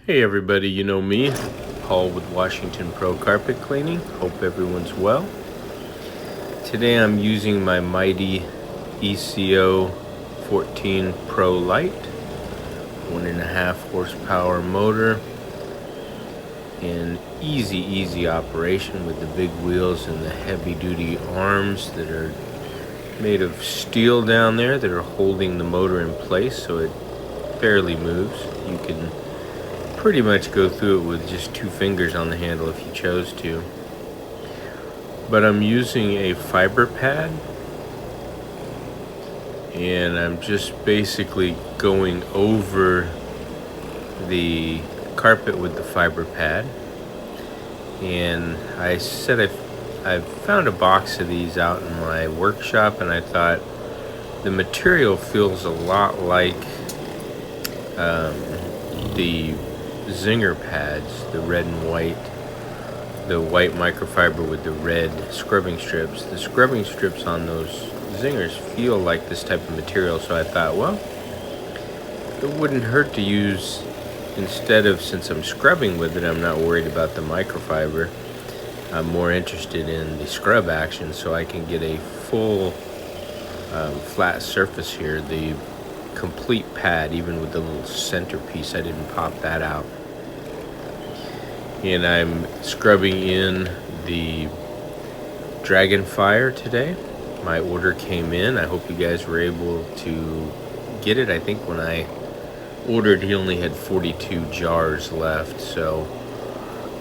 Hey everybody, you know me, Paul with Washington Pro Carpet Cleaning. Hope everyone's well. Today I'm using my MYTEE ECO 14 Pro Lite, 1.5 horsepower motor, and easy operation with the big wheels and the heavy duty arms that are made of steel down there that are holding the motor in place so it barely moves. You can pretty much go through it with just 2 fingers on the handle if you chose to. But I'm using a fiber pad, and I'm just basically going over the carpet with the fiber pad. And I said I've found a box of these out in my workshop, and I thought the material feels a lot like the Zinger pads, the red and white, the white microfiber with the red scrubbing strips. The scrubbing strips on those Zingers feel like this type of material, so I thought, well, it wouldn't hurt to use, instead of, since I'm scrubbing with it, I'm not worried about the microfiber. I'm more interested in the scrub action, so I can get a full flat surface here, the complete pad, even with the little centerpiece. I didn't pop that out. And I'm scrubbing in the Dragonfire today. My order came in. I hope you guys were able to get it. I think when I ordered, he only had 42 jars left, so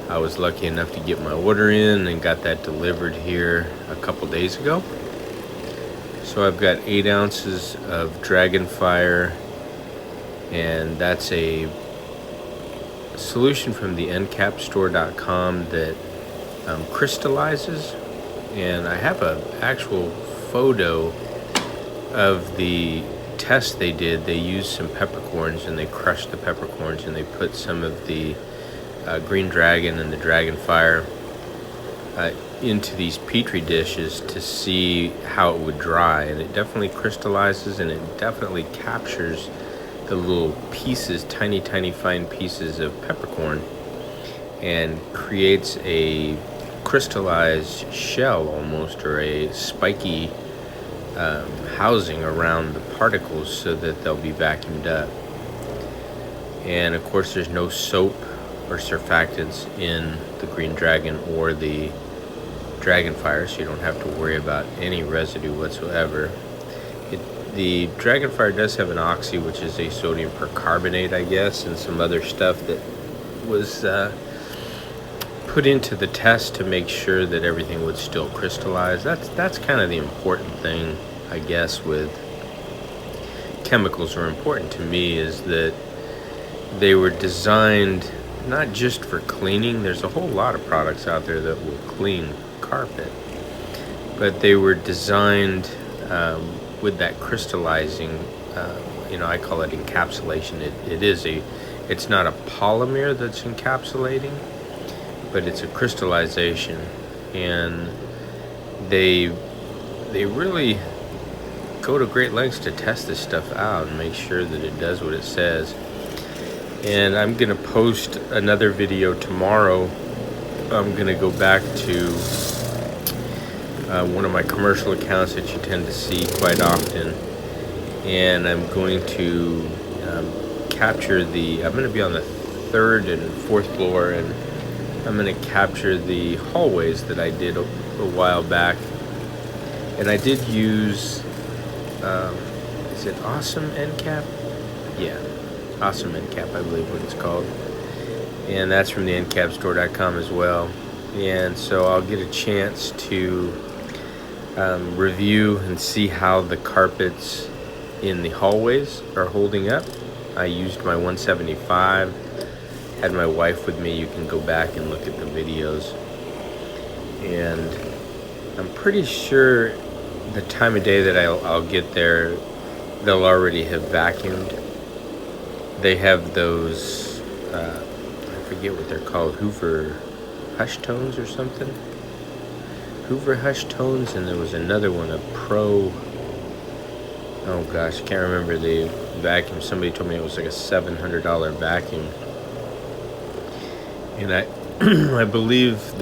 I was lucky enough to get my order in and got that delivered here a couple days ago. So I've got 8 ounces of Dragonfire, and that's a solution from the ncapstore.com that crystallizes. And I have an actual photo of the test they did. They used some peppercorns, and they crushed the peppercorns, and they put some of the green dragon and the Dragonfire into these petri dishes to see how it would dry, and it definitely crystallizes, and it definitely captures the little pieces, tiny fine pieces of peppercorn, and creates a crystallized shell almost, or a spiky housing around the particles so that they'll be vacuumed up. And of course there's no soap or surfactants in the green dragon or the Dragonfire, so you don't have to worry about any residue whatsoever. The Dragonfire does have an oxy, which is a sodium percarbonate, I guess, and some other stuff that was put into the test to make sure that everything would still crystallize. That's kind of the important thing, I guess, with chemicals, or important to me, is that they were designed not just for cleaning. There's a whole lot of products out there that will clean carpet, but they were designed with that crystallizing, I call it encapsulation. It's not a polymer that's encapsulating, but it's a crystallization, and they really go to great lengths to test this stuff out and make sure that it does what it says. And I'm gonna post another video tomorrow. I'm gonna go back to one of my commercial accounts that you tend to see quite often, and I'm going to capture I'm going to be on the 3rd and 4th floor, and I'm going to capture the hallways that I did a while back. And I did use, is it Awesome End Cap? Yeah, Awesome End Cap, I believe what it's called. And that's from the ncapstore.com as well. And so I'll get a chance to review and see how the carpets in the hallways are holding up. I used my 175, had my wife with me. You can go back and look at the videos, and I'm pretty sure the time of day that I'll get there, they'll already have vacuumed. They have those I forget what they're called, Hoover Hush Tones or something. Hoover Hush Tones, and there was another one, a Pro, oh gosh, I can't remember the vacuum. Somebody told me it was like a $700 vacuum. And I I believe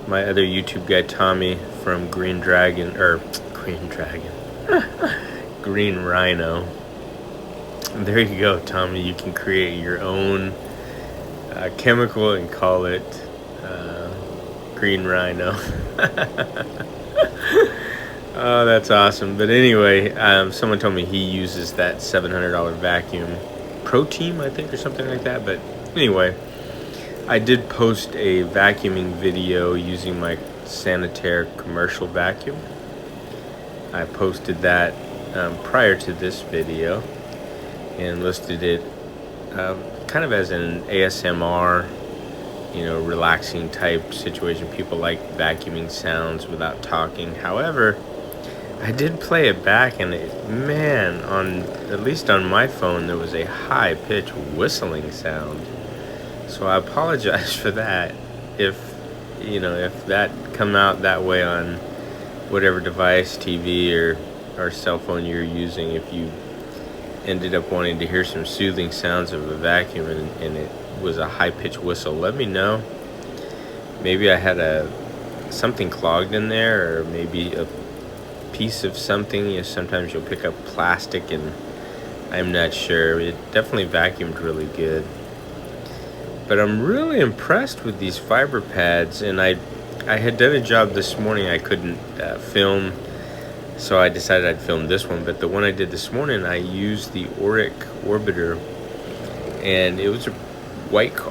my other YouTube guy Tommy from Green Dragon, or Green Dragon, Green Rhino. There you go, Tommy. You can create your own chemical and call it Green Rhino. Oh, that's awesome. But anyway, someone told me he uses that $700 vacuum, Pro Team, I think, or something like that. But anyway, I did post a vacuuming video using my Sanitaire commercial vacuum. I posted that prior to this video and listed it kind of as an ASMR, relaxing type situation. People like vacuuming sounds without talking. However, I did play it back, and man, at least on my phone, there was a high-pitched whistling sound. So I apologize for that. If that come out that way on whatever device, TV or cell phone you're using, if you ended up wanting to hear some soothing sounds of a vacuum and it was a high-pitched whistle, let me know. Maybe I had something clogged in there, or maybe a piece of something. Sometimes you'll pick up plastic, and I'm not sure. It definitely vacuumed really good. But I'm really impressed with these fiber pads, and I had done a job this morning I couldn't film, so I decided I'd film this one. But the one I did this morning, I used the Orbital, and it was a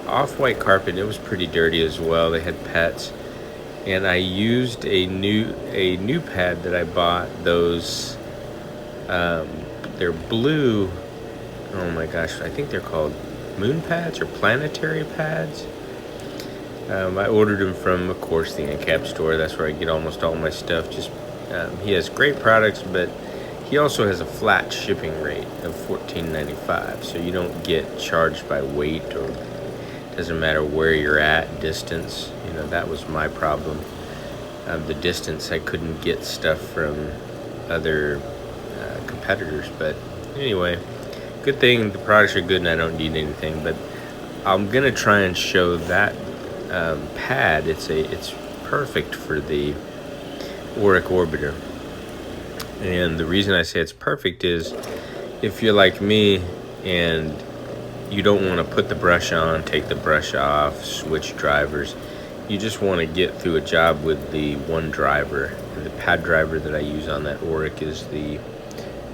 off-white carpet. It was pretty dirty as well. They had pets, and I used a new pad that I bought. Those they're blue. Oh my gosh, I think they're called moon pads or planetary pads. I ordered them from, of course, the NCAP store. That's where I get almost all my stuff. He has great products, but he also has a flat shipping rate of $14.95, so you don't get charged by weight, or doesn't matter where you're at, distance. That was my problem. The distance, I couldn't get stuff from other competitors. But anyway, good thing the products are good and I don't need anything. But I'm gonna try and show that pad. It's perfect for the Orbital. And the reason I say it's perfect is if you're like me and you don't want to put the brush on, take the brush off, switch drivers, you just want to get through a job with the one driver. And the pad driver that I use on that Oric is the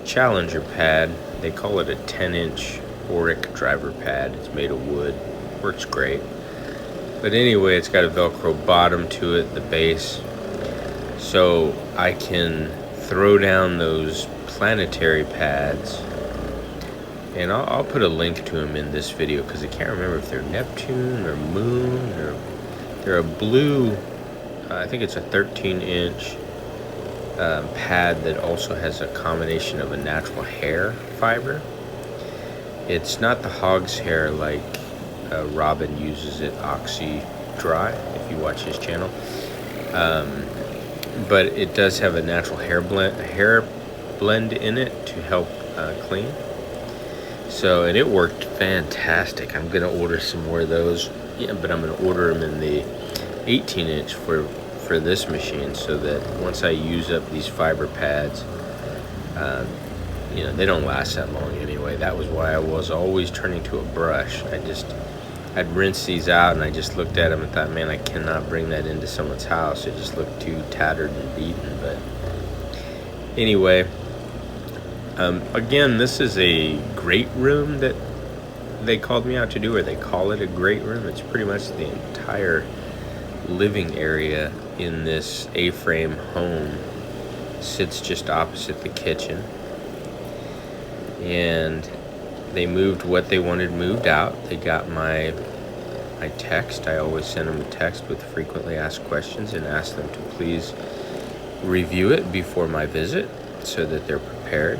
Challenger pad. They call it a 10-inch Oric driver pad. It's made of wood. Works great. But anyway, it's got a Velcro bottom to it, the base. So I can throw down those planetary pads, and I'll put a link to them in this video because I can't remember if they're Neptune or Moon, or they're a blue, I think it's a 13-inch pad that also has a combination of a natural hair fiber. It's not the hog's hair like Robin uses it, Oxy Dry, if you watch his channel. But it does have a natural hair blend in it to help clean. So, and it worked fantastic. I'm gonna order some more of those. Yeah, but I'm gonna order them in the 18-inch for this machine, so that once I use up these fiber pads, they don't last that long anyway. That was why I was always turning to a brush. I'd rinse these out, and I just looked at them and thought, man, I cannot bring that into someone's house. It just looked too tattered and beaten. But anyway, again, this is a great room that they called me out to do, or they call it a great room. It's pretty much the entire living area in this A-frame home. Sits just opposite the kitchen. And they moved what they wanted moved out. They got my text. I always send them a text with frequently asked questions and ask them to please review it before my visit so that they're prepared.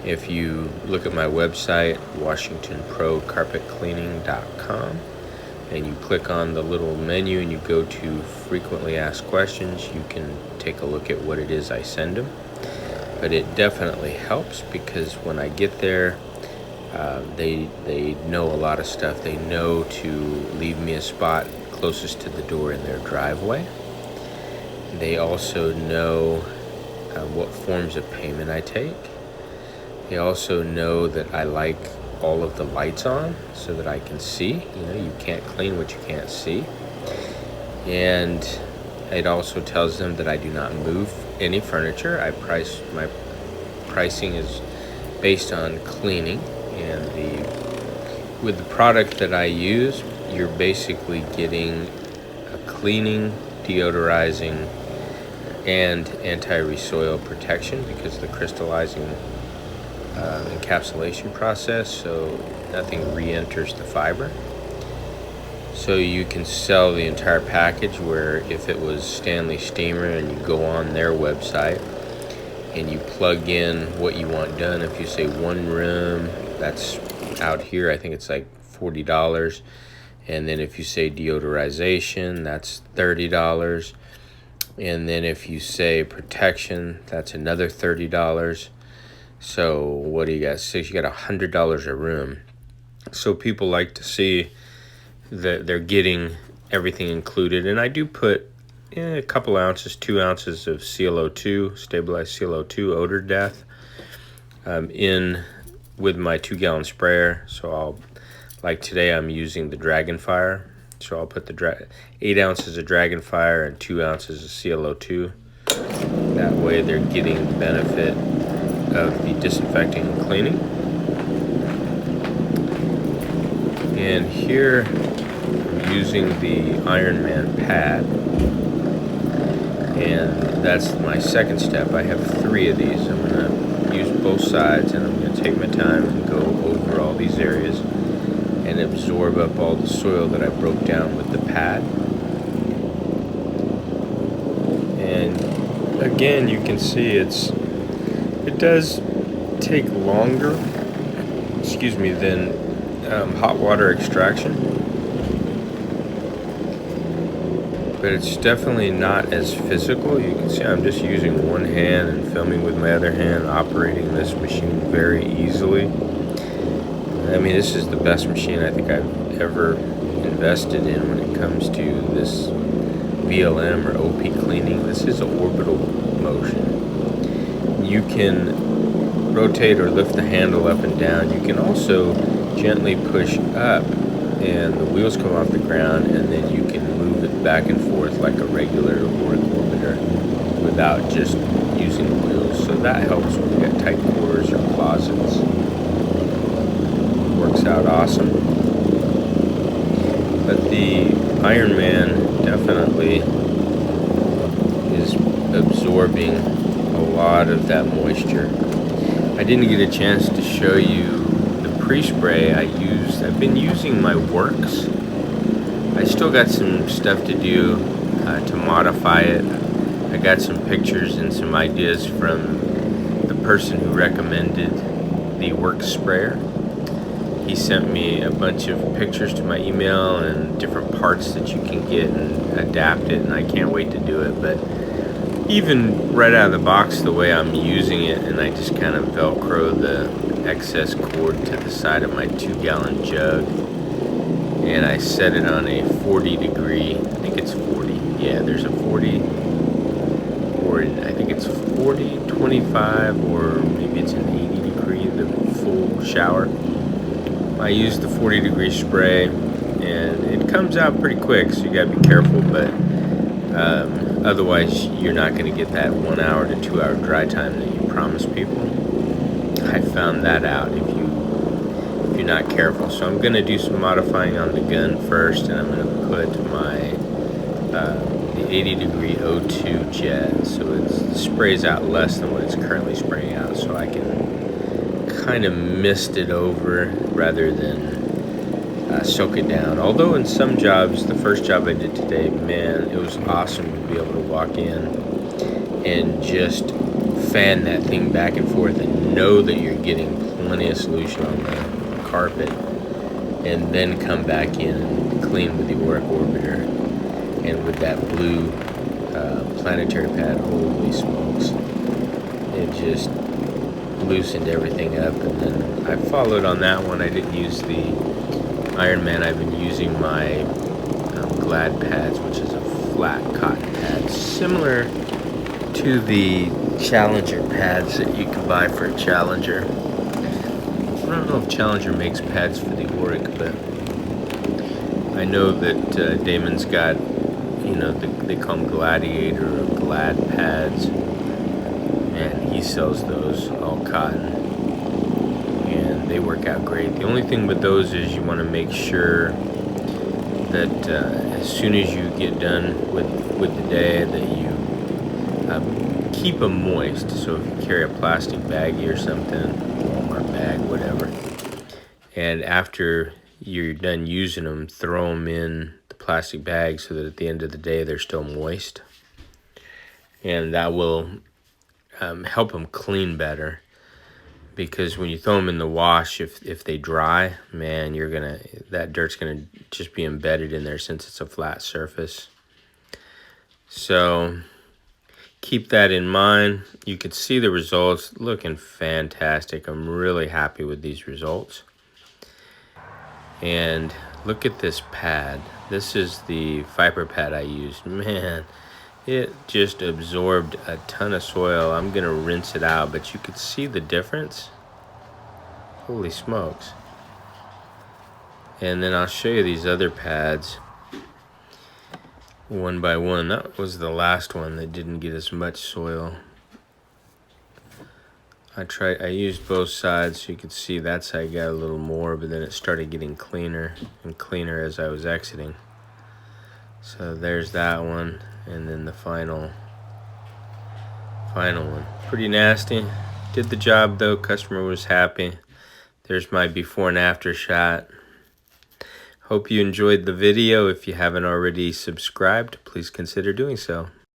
If you look at my website, WashingtonProCarpetCleaning.com, and you click on the little menu and you go to frequently asked questions, you can take a look at what it is I send them. But it definitely helps, because when I get there, They know a lot of stuff. They know to leave me a spot closest to the door in their driveway. They also know what forms of payment I take. They also know that I like all of the lights on so that I can see. You know, you can't clean what you can't see. And it also tells them that I do not move any furniture. My pricing is based on cleaning, and with the product that I use, you're basically getting a cleaning, deodorizing, and anti-resoil protection because of the crystallizing encapsulation process, so nothing re-enters the fiber. So you can sell the entire package, where if it was Stanley Steamer and you go on their website and you plug in what you want done, if you say one room, that's out here, I think it's like $40. And then if you say deodorization, that's $30. And then if you say protection, that's another $30. So what do you got? So you got $100 a room. So people like to see that they're getting everything included. And I do put a couple ounces, 2 ounces of ClO2, stabilized ClO2 odor death, in with my 2-gallon sprayer. So like today I'm using the Dragonfire. So I'll put the 8 ounces of Dragonfire and 2 ounces of ClO2. That way they're getting the benefit of the disinfecting and cleaning. And here I'm using the Ironman pad, and that's my second step. I have 3 of these. I'm going to use both sides, and I'm going to take my time and go over all these areas and absorb up all the soil that I broke down with the pad. And again, you can see it does take longer, than hot water extraction, but it's definitely not as physical. You can see I'm just using one hand and filming with my other hand, operating this machine very easily. I mean, this is the best machine I think I've ever invested in when it comes to this VLM or OP cleaning. This is an orbital motion. You can rotate or lift the handle up and down. You can also gently push up and the wheels come off the ground, and then you can move it back and forth like a regular work orbiter without just using the wheels. So that helps when you got tight quarters or closets. Works out awesome. But the Ironman definitely is absorbing a lot of that moisture. I didn't get a chance to show you the pre-spray I used. I've been using my Works. I still got some stuff to do to modify it. I got some pictures and some ideas from the person who recommended the Works sprayer. He sent me a bunch of pictures to my email and different parts that you can get and adapt it, and I can't wait to do it. But even right out of the box, the way I'm using it, and I just kind of Velcro the excess cord to the side of my 2-gallon jug, and I set it on a 40 degree, I think it's 40, yeah, there's a 40, or I think it's 40, 25, or maybe it's an 80 degree, the full shower. I use the 40 degree spray, and it comes out pretty quick, so you gotta be careful, but otherwise you're not going to get that 1 hour to 2 hour dry time that you promise people. I found that out if you're not careful. So I'm going to do some modifying on the gun first, and I'm going to put my the 80 degree O2 jet, so it sprays out less than what it's currently spraying out, so I can kind of mist it over rather than soak it down. Although in some jobs, the first job I did today, man, it was awesome to be able to walk in and just fan that thing back and forth and know that you're getting plenty of solution on the carpet, and then come back in and clean with the Work Orbiter and with that blue planetary pad. Holy smokes, it just loosened everything up, and then I followed on that one. I didn't use the Ironman. I've been using my Glad pads, which is a flat cotton pad, similar to the Challenger pads that you can buy for a Challenger. I don't know if Challenger makes pads for the Auric, but I know that Damon's got, they call them Gladiator or Glad pads, and he sells those all cotton, and they work out great. The only thing with those is you want to make sure that as soon as you get done with the day, that you keep them moist. So if you carry a plastic baggie or something, Walmart bag, whatever, and after you're done using them, throw them in the plastic bag so that at the end of the day they're still moist, and that will help them clean better. Because when you throw them in the wash, if they dry, man, that dirt's gonna just be embedded in there since it's a flat surface. So keep that in mind. You can see the results looking fantastic. I'm really happy with these results. And look at this pad. This is the fiber pad I used. Man, it just absorbed a ton of soil. I'm gonna rinse it out, but you could see the difference. Holy smokes. And then I'll show you these other pads one by one. That was the last one that didn't get as much soil. I used both sides so you could see that side got a little more, but then it started getting cleaner and cleaner as I was exiting. So there's that one, and then the final one. Pretty nasty. Did the job though, customer was happy. There's my before and after shot. Hope you enjoyed the video. If you haven't already subscribed, please consider doing so.